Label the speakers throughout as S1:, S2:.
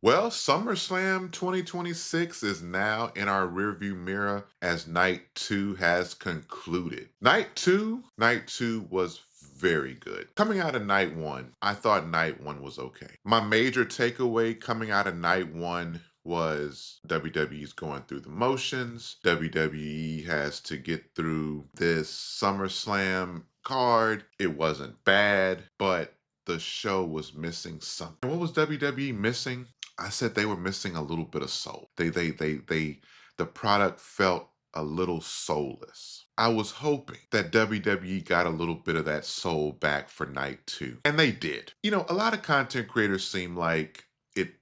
S1: Well, SummerSlam 2026 is now in our rearview mirror as night two has concluded. Night two was very good. Coming out of night one, I thought night one was okay. My major takeaway coming out of night one was WWE's going through the motions. WWE has to get through this SummerSlam card. It wasn't bad, but the show was missing something. What was WWE missing? I said they were missing a little bit of soul. The product felt a little soulless. I was hoping that WWE got a little bit of that soul back for night two, and they did. You know, a lot of content creators seem like it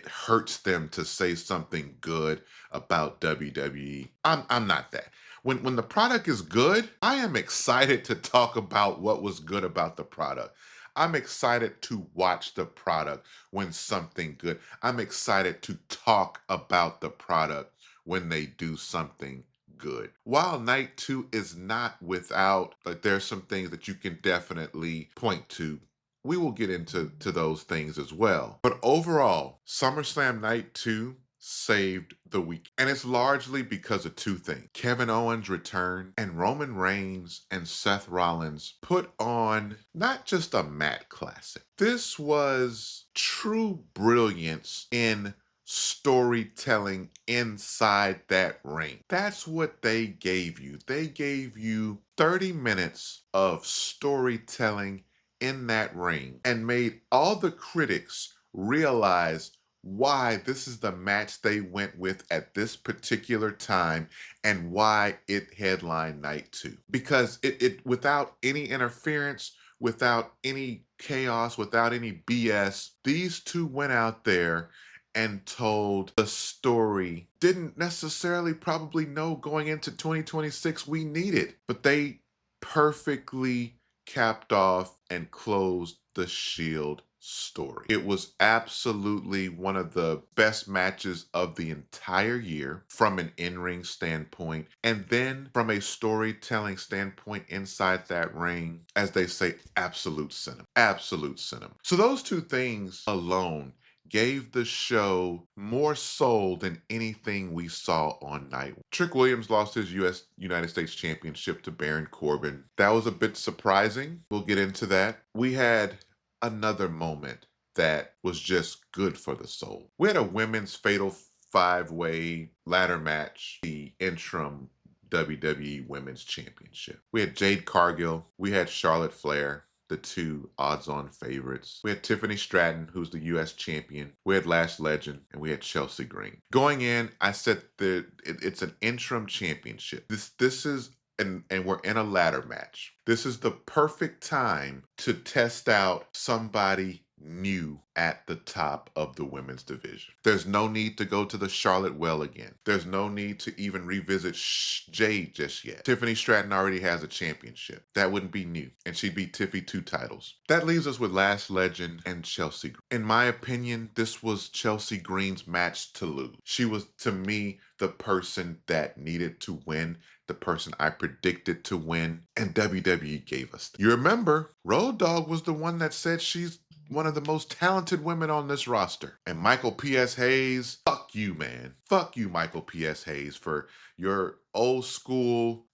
S1: hurts them to say something good about WWE. I'm not that. When the product is good, I am excited to talk about what was good about the product. I'm excited to watch the product when something good. I'm excited to talk about the product when they do something good. While night two is not without, like there's some things that you can definitely point to. We will get into those things as well. But overall, SummerSlam Night 2 saved the week. And it's largely because of two things. Kevin Owens' return and Roman Reigns and Seth Rollins put on not just a mat classic. This was true brilliance in storytelling inside that ring. That's what they gave you. They gave you 30 minutes of storytelling in that ring and made all the critics realize why this is the match they went with at this particular time and why it headlined night two. Because it without any interference, without any chaos, without any BS, these two went out there and told the story. Didn't necessarily probably know going into 2026 we needed, but they perfectly capped off and closed the Shield story. It was absolutely one of the best matches of the entire year from an in-ring standpoint. And then from a storytelling standpoint inside that ring, as they say, absolute cinema. Absolute cinema. So those two things alone gave the show more soul than anything we saw on night one. Trick Williams lost his United States Championship to Baron Corbin. That was a bit surprising. We'll get into that. We had another moment that was just good for the soul. We had a women's fatal five-way ladder match, the interim WWE Women's Championship. We had Jade Cargill, we had Charlotte Flair, the two odds-on favorites. We had Tiffany Stratton, who's the U.S. champion. We had Lash Legend, and we had Chelsea Green. Going in, I said that it's an interim championship. This is and we're in a ladder match. This is the perfect time to test out somebody new at the top of the women's division. There's no need to go to the Charlotte well again. There's no need to even revisit Jade just yet. Tiffany Stratton already has a championship. That wouldn't be new. And she beat Tiffy 2 titles. That leaves us with Lash Legend and Chelsea. In my opinion, this was Chelsea Green's match to lose. She was, to me, the person that needed to win, the person I predicted to win, and WWE gave us. You remember, Road Dogg was the one that said she's one of the most talented women on this roster. And Michael P.S. Hayes, fuck you, man. Fuck you, Michael P.S. Hayes, for your old school,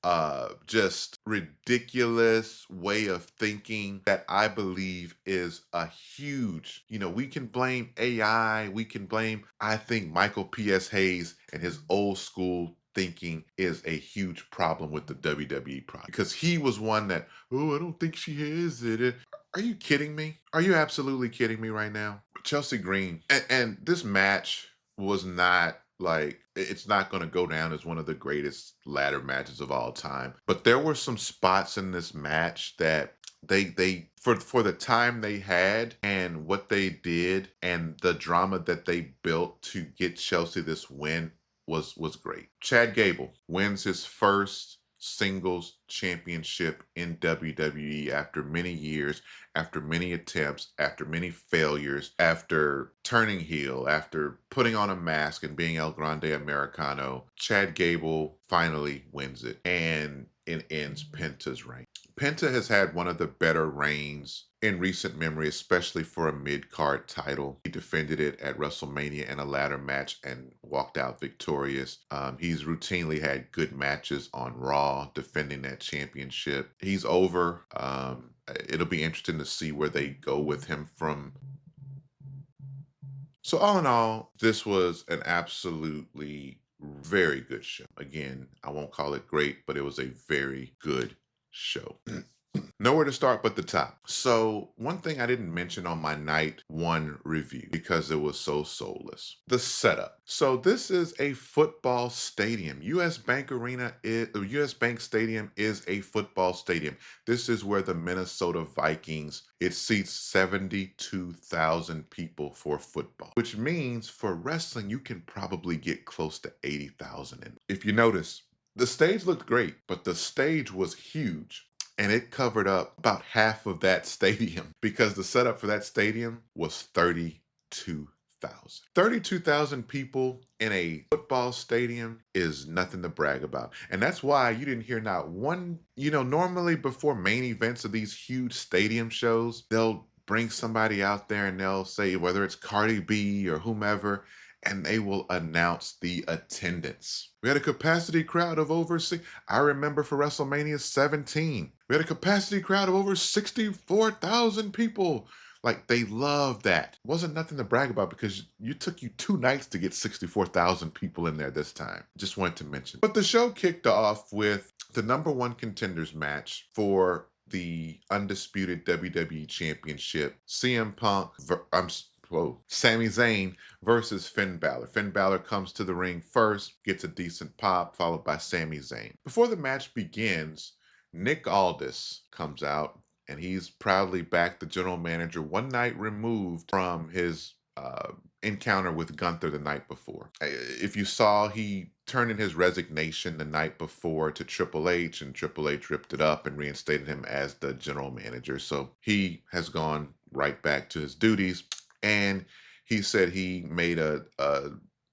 S1: just ridiculous way of thinking that I believe is a huge, we can blame AI, we can blame, I think Michael P.S. Hayes and his old school thinking is a huge problem with the WWE product. Because he was one that, oh, I don't think she has it. Are you kidding me? Are you absolutely kidding me right now? Chelsea Green. And this match was not like, it's not going to go down as one of the greatest ladder matches of all time. But there were some spots in this match that they for the time they had and what they did and the drama that they built to get Chelsea this win was great. Chad Gable wins his first singles championship in WWE after many years, after many attempts, after many failures, after turning heel, after putting on a mask and being El Grande Americano. Chad Gable finally wins it, and it ends Penta's reign. Penta has had one of the better reigns in recent memory, especially for a mid-card title. He defended it at WrestleMania in a ladder match and walked out victorious. He's routinely had good matches on Raw defending that championship. He's over. It'll be interesting to see where they go with him from. So all in all, this was an absolutely very good show. Again, I won't call it great, but it was a very good show. Nowhere to start but the top. So one thing I didn't mention on my night one review because it was so soulless. The setup. So this is a football stadium. US Bank Stadium is a football stadium. This is where the Minnesota Vikings, it seats 72,000 people for football, which means for wrestling, you can probably get close to 80,000 in. If you notice, the stage looked great, but the stage was huge. And it covered up about half of that stadium because the setup for that stadium was 32,000. 32,000 people in a football stadium is nothing to brag about. And that's why you didn't hear not one, normally before main events of these huge stadium shows, they'll bring somebody out there and they'll say, whether it's Cardi B or whomever, and they will announce the attendance. We had a capacity crowd of over I remember for WrestleMania 17, we had a capacity crowd of over 64,000 people. Like, they love that. It wasn't nothing to brag about because it took you 2 nights to get 64,000 people in there this time. Just wanted to mention. But the show kicked off with the #1 contenders match for the undisputed WWE Championship. Sami Zayn versus Finn Balor. Finn Balor comes to the ring first, gets a decent pop, followed by Sami Zayn. Before the match begins, Nick Aldis comes out, and he's proudly back the general manager 1 night removed from his encounter with Gunther the night before. If you saw, he turned in his resignation the night before to Triple H, and Triple H ripped it up and reinstated him as the general manager. So he has gone right back to his duties. And he said he made a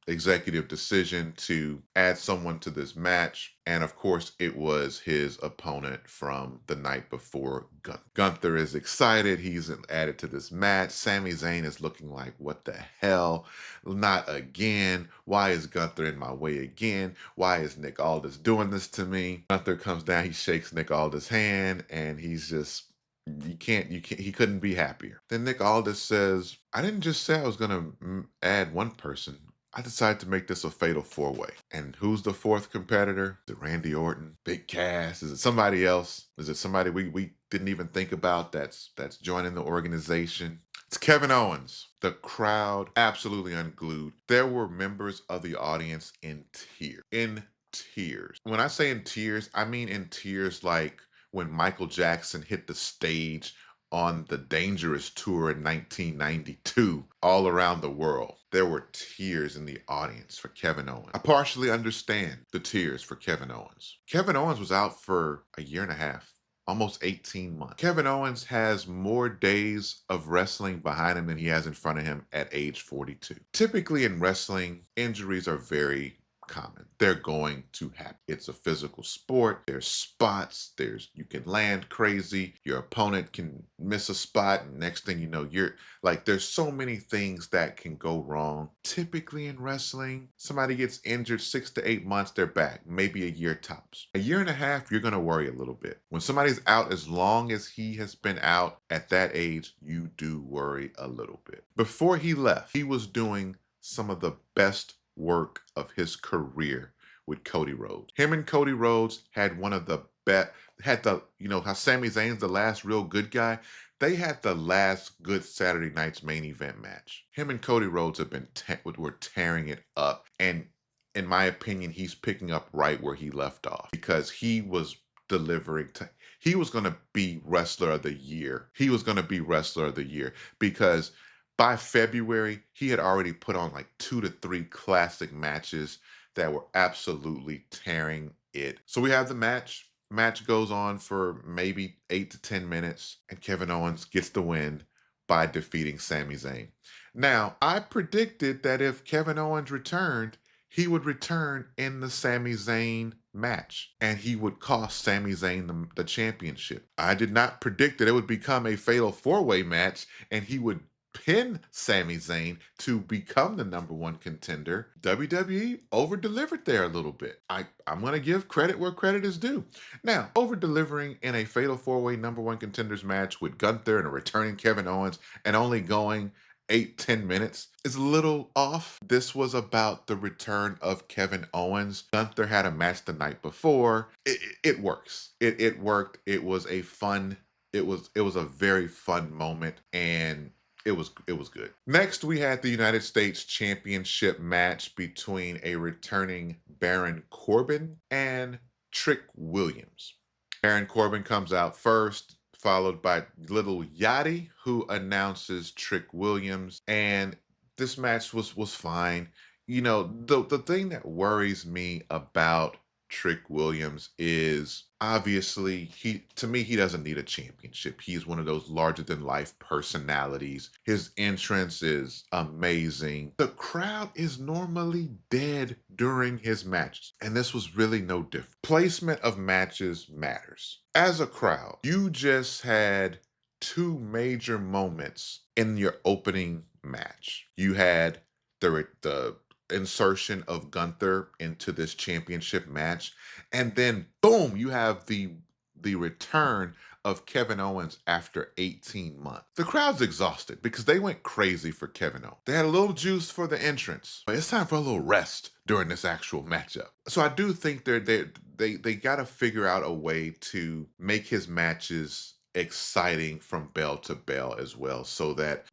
S1: executive decision to add someone to this match. And of course, it was his opponent from the night before, Gunther. Gunther is excited. He's added to this match. Sami Zayn is looking like, what the hell? Not again. Why is Gunther in my way again? Why is Nick Aldis doing this to me? Gunther comes down, he shakes Nick Aldis' hand, and he's just, he couldn't be happier. Then Nick Aldis says, I didn't just say I was going to add one person. I decided to make this a fatal 4-way. And who's the 4th competitor? Is it Randy Orton? Big Cass? Is it somebody else? Is it somebody we didn't even think about that's joining the organization? It's Kevin Owens. The crowd absolutely unglued. There were members of the audience in tears. In tears. When I say in tears, I mean in tears like when Michael Jackson hit the stage on the Dangerous Tour in 1992 all around the world. There were tears in the audience for Kevin Owens. I partially understand the tears for Kevin Owens. Kevin Owens was out for a year and a half, almost 18 months. Kevin Owens has more days of wrestling behind him than he has in front of him at age 42. Typically in wrestling, injuries are very common. They're going to happen. It's a physical sport. There's spots. You can land crazy. Your opponent can miss a spot, and next thing you know, there's so many things that can go wrong. Typically in wrestling, somebody gets injured 6 to 8 months, they're back. Maybe a year tops. A year and a half, you're going to worry a little bit. When somebody's out as long as he has been out at that age, you do worry a little bit. Before he left, he was doing some of the best work of his career with Cody Rhodes. Him and Cody Rhodes had one of the best, how Sami Zayn's the last real good guy. They had the last good Saturday night's main event match. Him and Cody Rhodes were tearing it up. And in my opinion, he's picking up right where he left off because he was delivering he was going to be Wrestler of the Year. He was going to be Wrestler of the Year because by February, he had already put on like 2 to 3 classic matches that were absolutely tearing it. So we have the match. Match goes on for maybe 8 to 10 minutes, and Kevin Owens gets the win by defeating Sami Zayn. Now, I predicted that if Kevin Owens returned, he would return in the Sami Zayn match, and he would cost Sami Zayn the championship. I did not predict that it would become a fatal four-way match, and he would pin Sami Zayn to become the number one contender. WWE over-delivered there a little bit. I'm going to give credit where credit is due. Now, over-delivering in a fatal four-way number one contenders match with Gunther and a returning Kevin Owens and only going 8-10 minutes is a little off. This was about the return of Kevin Owens. Gunther had a match the night before. It works. It worked. It was a fun. It was a very fun moment, and it was good. Next, we had the United States Championship match between a returning Baron Corbin and Trick Williams. Baron Corbin comes out first, followed by Little Yachty, who announces Trick Williams. And this match was fine. The thing that worries me about Trick Williams is obviously he doesn't need a championship. He's one of those larger than life personalities. His entrance is amazing. The crowd is normally dead during his matches, and this was really no different. Placement of matches matters. As a crowd, you just had two major moments in your opening match. You had the insertion of Gunther into this championship match, and then boom, you have the return of Kevin Owens after 18 months. The crowd's exhausted because they went crazy for Kevin Owens. They had a little juice for the entrance, but it's time for a little rest during this actual matchup. So I do think they got to figure out a way to make his matches exciting from bell to bell as well, so that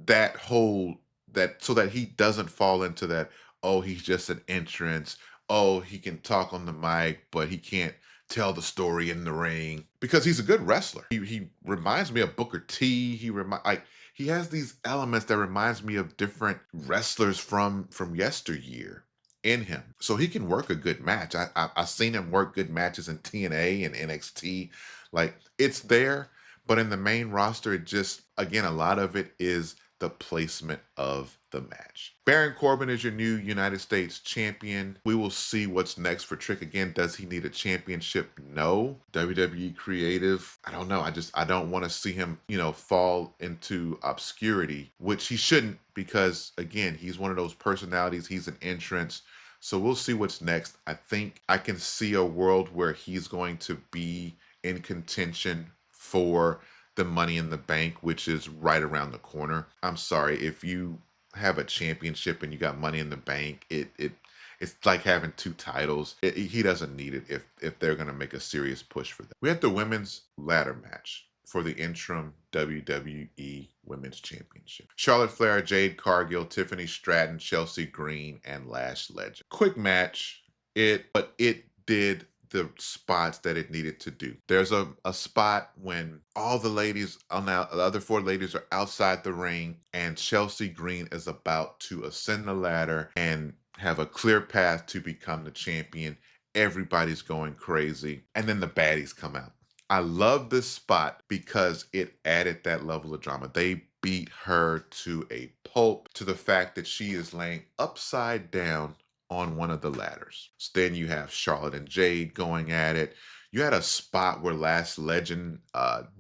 S1: he doesn't fall into that, oh, he's just an entrance. Oh, he can talk on the mic, but he can't tell the story in the ring, because he's a good wrestler. He reminds me of Booker T. He has these elements that reminds me of different wrestlers from yesteryear in him. So he can work a good match. I've seen him work good matches in TNA and NXT. Like, it's there, but in the main roster, it just, again, a lot of it is the placement of the match. Baron Corbin is your new United States champion. We will see what's next for Trick. Again, does he need a championship? No. WWE creative, I don't know. I don't want to see him, fall into obscurity, which he shouldn't, because again, he's one of those personalities. He's an entrance. So we'll see what's next. I think I can see a world where he's going to be in contention for the Money in the Bank, which is right around the corner. I'm sorry, if you have a championship and you got Money in the Bank, it's like having two titles. He doesn't need it if they're going to make a serious push for that. We had the women's ladder match for the interim WWE Women's Championship. Charlotte Flair, Jade Cargill, Tiffany Stratton, Chelsea Green, and Lash Legend. Quick match, but it did the spots that it needed to do. There's a spot when all the ladies, the other four ladies, are outside the ring, and Chelsea Green is about to ascend the ladder and have a clear path to become the champion. Everybody's going crazy, and then the baddies come out. I love this spot because it added that level of drama. They beat her to a pulp, to the fact that she is laying upside down on one of the ladders. So then you have Charlotte and Jade going at it. You had a spot where Lash Legend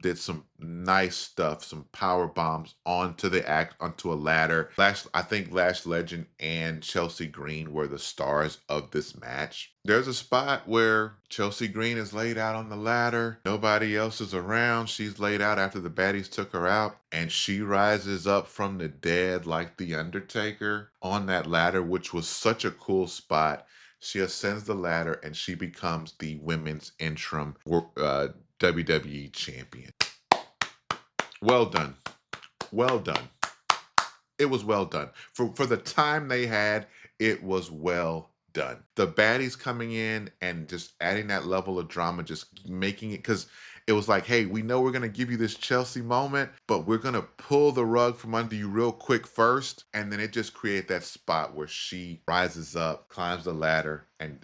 S1: did some nice stuff, some power bombs onto a ladder. I think Lash Legend and Chelsea Green were the stars of this match. There's a spot where Chelsea Green is laid out on the ladder. Nobody else is around. She's laid out after the baddies took her out, and she rises up from the dead like the Undertaker on that ladder, which was such a cool spot. She ascends the ladder and she becomes the women's interim WWE champion. Well done. Well done. It was well done. For the time they had, it was well done. The baddies coming in and just adding that level of drama, just making it, because it was like, hey, we know we're going to give you this Chelsea moment, but we're going to pull the rug from under you real quick first. And then it just created that spot where she rises up, climbs the ladder, and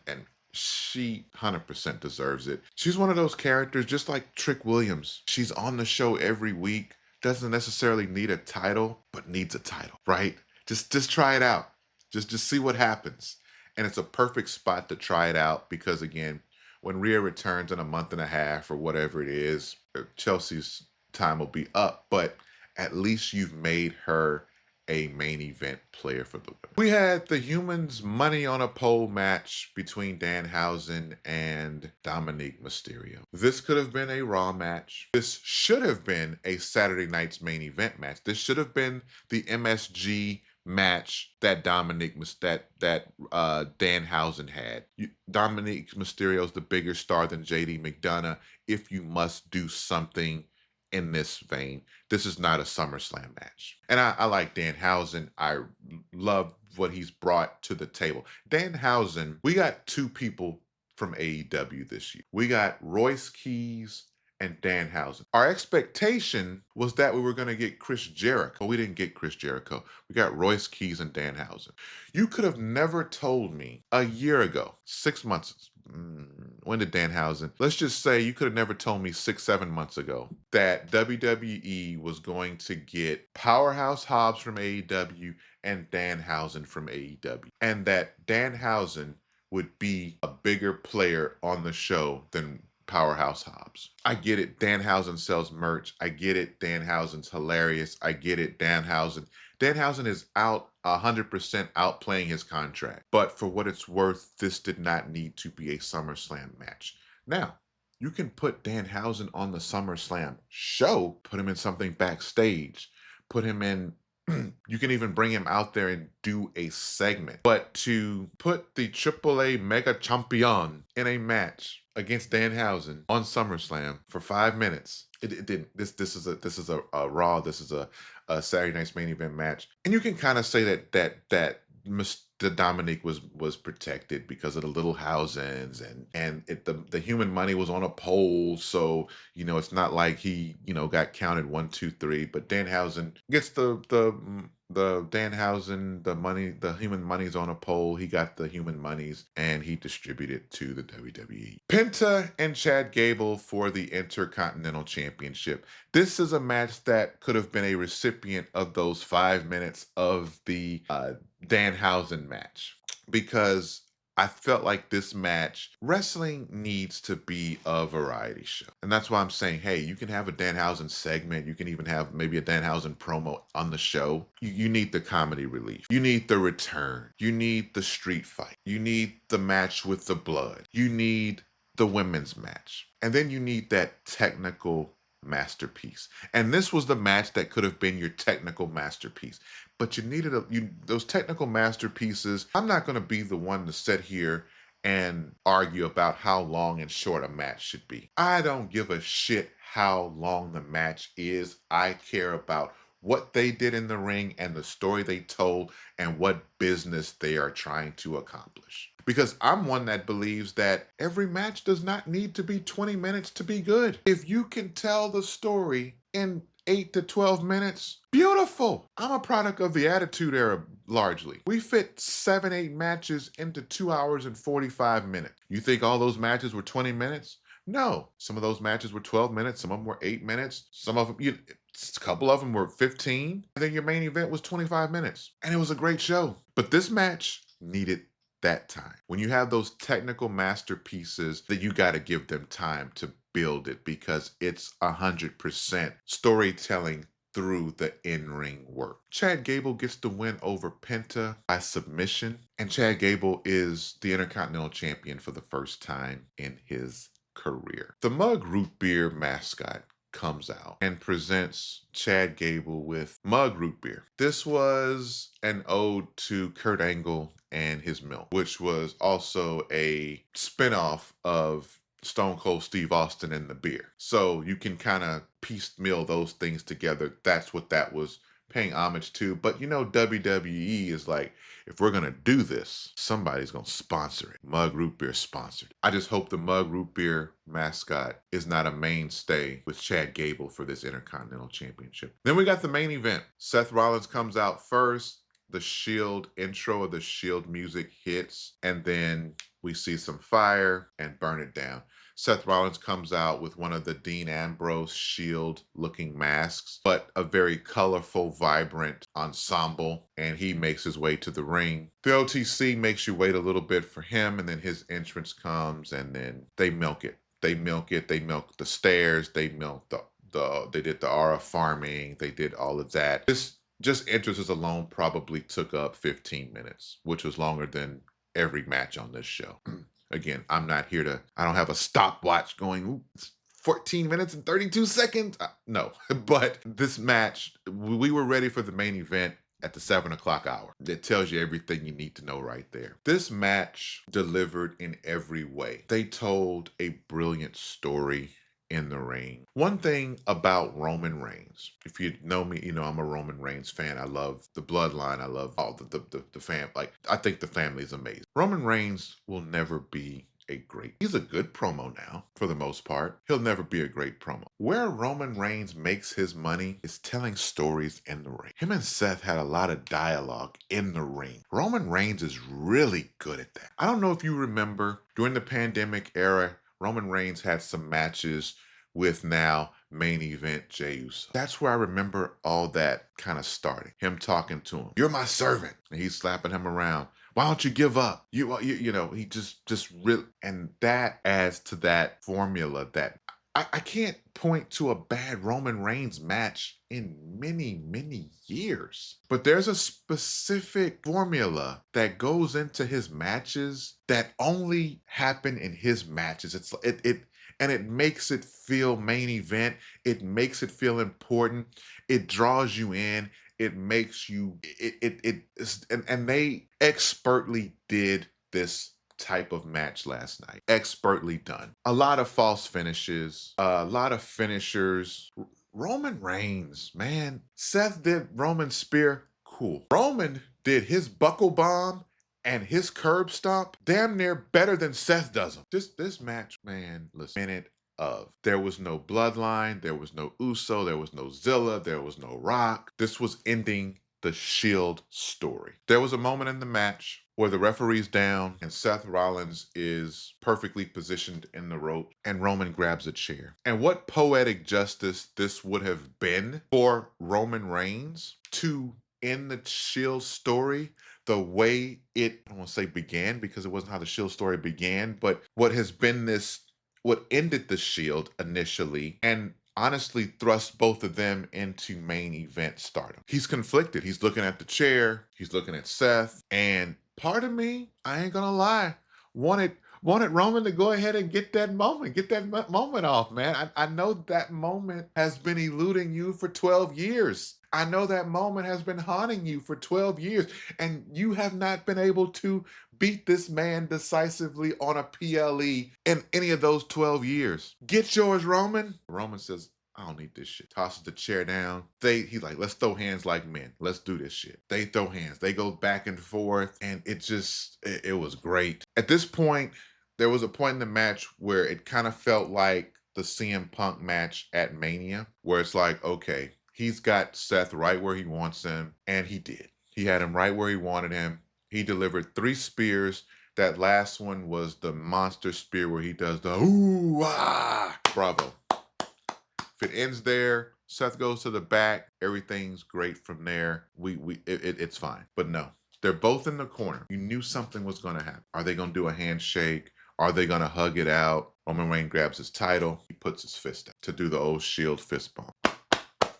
S1: she 100% deserves it. She's one of those characters, just like Trick Williams. She's on the show every week, doesn't necessarily need a title, but needs a title, right? Just try it out. Just see what happens. And it's a perfect spot to try it out because, again, when Rhea returns in a month and a half or whatever it is, Chelsea's time will be up, but at least you've made her a main event player for the women. We had the Humans money on a pole match between Danhausen and Dominique Mysterio. This could have been a Raw match. This should have been a Saturday night's main event match. This should have been the MSG match that Danhausen had. Dominique Mysterio's the bigger star than JD McDonough. If you must do something in this vein, this is not a SummerSlam match. And I like Danhausen. I love what he's brought to the table. Danhausen, we got two people from AEW this year. We got Royce Keys and Danhausen. Our expectation was that we were going to get Chris Jericho. We didn't get Chris Jericho. We got Royce Keys and Danhausen. You could have never told me a year ago, 6 months. When did Danhausen? Let's just say you could have never told me 6-7 months ago that WWE was going to get Powerhouse Hobbs from AEW and Danhausen from AEW, and that Danhausen would be a bigger player on the show than Powerhouse Hobbs. I get it. Danhausen sells merch. I get it. Danhausen's hilarious. I get it. Danhausen is out 100% outplaying his contract. But for what it's worth, this did not need to be a SummerSlam match. Now, you can put Danhausen on the SummerSlam show, put him in something backstage, put him in you can even bring him out there and do a segment. But to put the AAA Mega Champion in a match against Danhausen on SummerSlam for 5 minutes, it didn't. This is a Raw. This is a Saturday night's main event match, and you can kind of say that Mr. Dominic was protected because of the little Housens and the human money was on a pole, so it's not like he got counted 1, 2, 3. But Danhausen gets the Danhausen the human money's on a pole. He got the human monies and he distributed to the WWE. Penta and Chad Gable for the Intercontinental Championship. This is a match that could have been a recipient of those 5 minutes of the Danhausen match, because I felt like this match, wrestling needs to be a variety show. And that's why I'm saying, hey, you can have a Danhausen segment. You can even have maybe a Danhausen promo on the show. You need the comedy relief. You need the return. You need the street fight. You need the match with the blood. You need the women's match. And then you need that technical masterpiece. And this was the match that could have been your technical masterpiece. But you needed those technical masterpieces. I'm not going to be the one to sit here and argue about how long and short a match should be. I don't give a shit how long the match is. I care about what they did in the ring and the story they told and what business they are trying to accomplish. Because I'm one that believes that every match does not need to be 20 minutes to be good. If you can tell the story in 8 to 12 minutes, beautiful. I'm a product of the Attitude Era largely. We fit 7, 8 matches into 2 hours and 45 minutes. You think all those matches were 20 minutes? No. Some of those matches were 12 minutes. Some of them were 8 minutes. Some of them, a couple of them were 15. And then your main event was 25 minutes. And it was a great show. But this match needed that time. When you have those technical masterpieces, that you got to give them time to build it, because it's 100% storytelling through the in-ring work. Chad Gable gets the win over Penta by submission, and Chad Gable is the Intercontinental Champion for the first time in his career. The Mug Root Beer mascot comes out and presents Chad Gable with Mug Root Beer. This was an ode to Kurt Angle and his milk, which was also a spinoff of Stone Cold Steve Austin and the beer. So you can kind of piecemeal those things together. That's what that was paying homage to. But WWE is like, if we're going to do this, somebody's going to sponsor it. Mug Root Beer sponsored. I just hope the Mug Root Beer mascot is not a mainstay with Chad Gable for this Intercontinental Championship. Then we got the main event. Seth Rollins comes out first. The Shield intro of the Shield music hits, and then We see some fire and burn it down. Seth Rollins comes out with one of the Dean Ambrose shield looking masks, but a very colorful, vibrant ensemble, and he makes his way to the ring. The OTC makes you wait a little bit for him, and then his entrance comes, and then they milk it. They milk it. They milk the stairs. They milk they did the aura farming. They did all of that. This just entrances alone probably took up 15 minutes, which was longer than every match on this show. Again, I'm not here to, I don't have a stopwatch going, ooh, it's 14 minutes and 32 seconds. No, but this match, we were ready for the main event at the 7 o'clock hour. It tells you everything you need to know right there. This match delivered in every way. They told a brilliant story in the ring. One thing about Roman Reigns, if you know me, you know I'm a Roman Reigns fan. I love the bloodline. I love all the fam. Like, I think the family is amazing. Roman Reigns will never be a great. He's a good promo now, for the most part. He'll never be a great promo. Where Roman Reigns makes his money is telling stories in the ring. Him and Seth had a lot of dialogue in the ring. Roman Reigns is really good at that. I don't know if you remember, during the pandemic era, Roman Reigns had some matches with now main event Jey Uso. That's where I remember all that kind of starting. Him talking to him, "You're my servant," and he's slapping him around. "Why don't you give up?" You know, he just really, and that adds to that formula that I can't point to a bad Roman Reigns match in many, many years. But there's a specific formula that goes into his matches that only happen in his matches. And it makes it feel main event. It makes it feel important. It draws you in. It makes you and they expertly did this type of match last night. Expertly done. A lot of false finishes, a lot of finishers. Roman Reigns, man. Seth did Roman's spear, cool. Roman did his buckle bomb and his curb stomp damn near better than Seth does them. This match, man, listen, minute of. There was no bloodline, there was no Uso, there was no Zilla, there was no Rock. This was ending the Shield story. There was a moment in the match where the referee's down and Seth Rollins is perfectly positioned in the rope and Roman grabs a chair. And what poetic justice this would have been for Roman Reigns to end the Shield story the way it, I don't want to say began because it wasn't how the Shield story began, but what has been this, what ended the Shield initially and honestly thrust both of them into main event stardom. He's conflicted. He's looking at the chair, he's looking at Seth, and part of me, I ain't gonna lie, wanted Roman to go ahead and get that moment off, man. I know that moment has been eluding you for 12 years. I know that moment has been haunting you for 12 years, and you have not been able to beat this man decisively on a PLE in any of those 12 years. Get yours, Roman. Roman says, "I don't need this shit." Tosses the chair down. He's like, "Let's throw hands like men. Let's do this shit." They throw hands. They go back and forth, and it was great. At this point, there was a point in the match where it kind of felt like the CM Punk match at Mania, where it's like, okay, he's got Seth right where he wants him, and he did. He had him right where he wanted him. He delivered 3 spears. That last one was the monster spear where he does the ooh, ah, bravo. If it ends there, Seth goes to the back, everything's great from there. It's fine. But no, they're both in the corner. You knew something was going to happen. Are they going to do a handshake? Are they going to hug it out? Roman Reigns grabs his title. He puts his fist out to do the old Shield fist bump.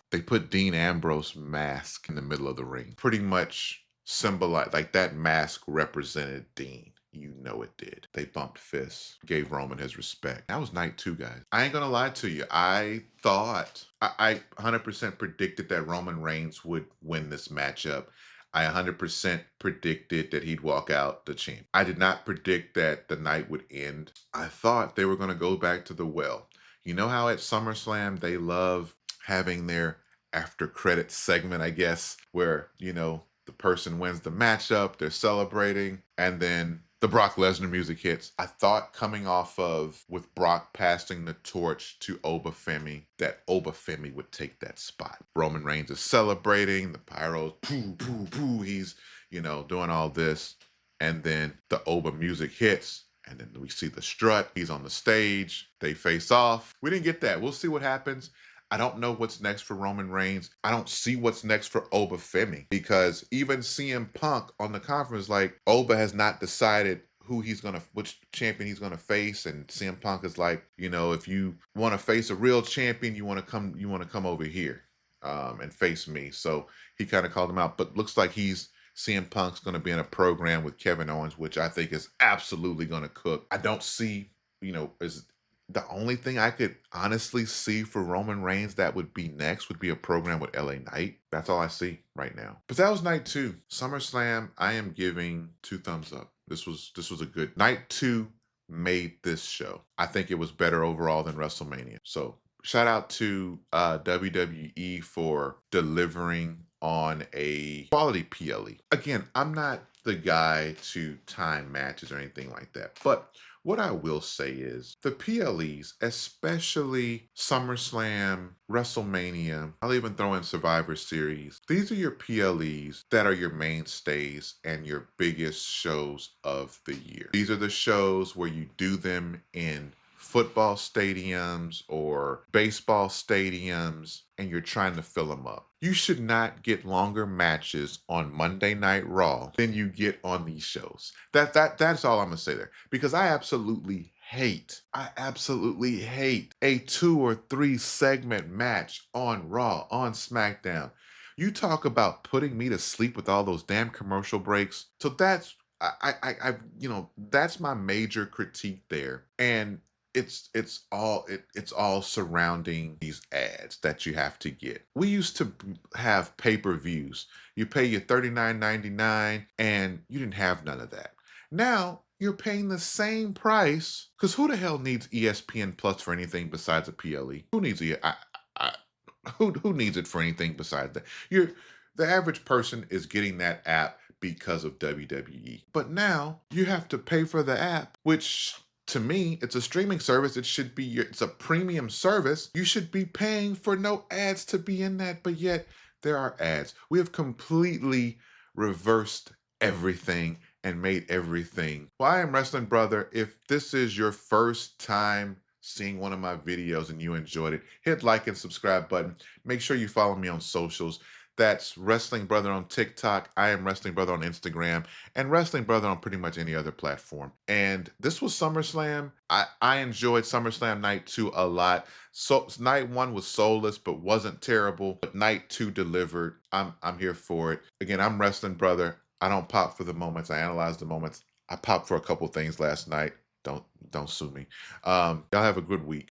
S1: They put Dean Ambrose mask in the middle of the ring. Pretty much symbolized, like that mask represented Dean. You know it did. They bumped fists, gave Roman his respect. That was night 2, guys. I ain't gonna lie to you. I thought, I 100% predicted that Roman Reigns would win this matchup. I 100% predicted that he'd walk out the champ. I did not predict that the night would end. I thought they were gonna go back to the well. You know how at SummerSlam they love having their after credit segment, I guess, where, you know, the person wins the matchup, they're celebrating, and then the Brock Lesnar music hits. I thought coming off of with Brock passing the torch to Obafemi, that Obafemi would take that spot. Roman Reigns is celebrating, the pyros, poo, poo, poo, he's, you know, doing all this, and then the Oba music hits, And then we see the strut. He's on the stage. They face off. We didn't get that. We'll see what happens. I don't know what's next for Roman Reigns. I don't see what's next for Oba Femi, because even CM Punk on the conference, like, Oba has not decided which champion he's gonna face, and CM Punk is like, if you want to face a real champion, you want to come over here, and face me. So he kind of called him out, but looks like CM Punk's going to be in a program with Kevin Owens, which I think is absolutely going to cook. I don't see, is the only thing I could honestly see for Roman Reigns that would be next would be a program with LA Knight. That's all I see right now. But that was night 2. SummerSlam, I am giving 2 thumbs up. This was a good night 2. Made this show. I think it was better overall than WrestleMania. So shout out to WWE for delivering on a quality PLE. Again, I'm not the guy to time matches or anything like that, but what I will say is the PLEs, especially SummerSlam, WrestleMania, I'll even throw in Survivor Series. These are your PLEs that are your mainstays and your biggest shows of the year. These are the shows where you do them in football stadiums or baseball stadiums, and you're trying to fill them up. You should not get longer matches on Monday Night Raw than you get on these shows. That's all I'm gonna say there, because I absolutely hate a 2 or 3 segment match on Raw, on SmackDown. You talk about putting me to sleep with all those damn commercial breaks. So that's that's my major critique there. And it's all surrounding these ads that you have to get. We used to have pay-per-views. You pay your $39.99 and you didn't have none of that. Now you're paying the same price, because who the hell needs ESPN Plus for anything besides a PLE? Who needs who needs it for anything besides that? The average person is getting that app because of WWE. But now you have to pay for the app, which, to me, it's a streaming service. It's a premium service. You should be paying for no ads to be in that, but yet there are ads. We have completely reversed everything and made everything. Well, I am Wrestling Brother. If this is your first time seeing one of my videos and you enjoyed it, hit like and subscribe button. Make sure you follow me on socials. That's Wrestling Brother on TikTok. I am Wrestling Brother on Instagram, and Wrestling Brother on pretty much any other platform. And this was SummerSlam. I enjoyed SummerSlam Night 2 a lot. So Night 1 was soulless, but wasn't terrible. But Night 2 delivered. I'm here for it. Again, I'm Wrestling Brother. I don't pop for the moments. I analyze the moments. I popped for a couple things last night. Don't sue me. Y'all have a good week.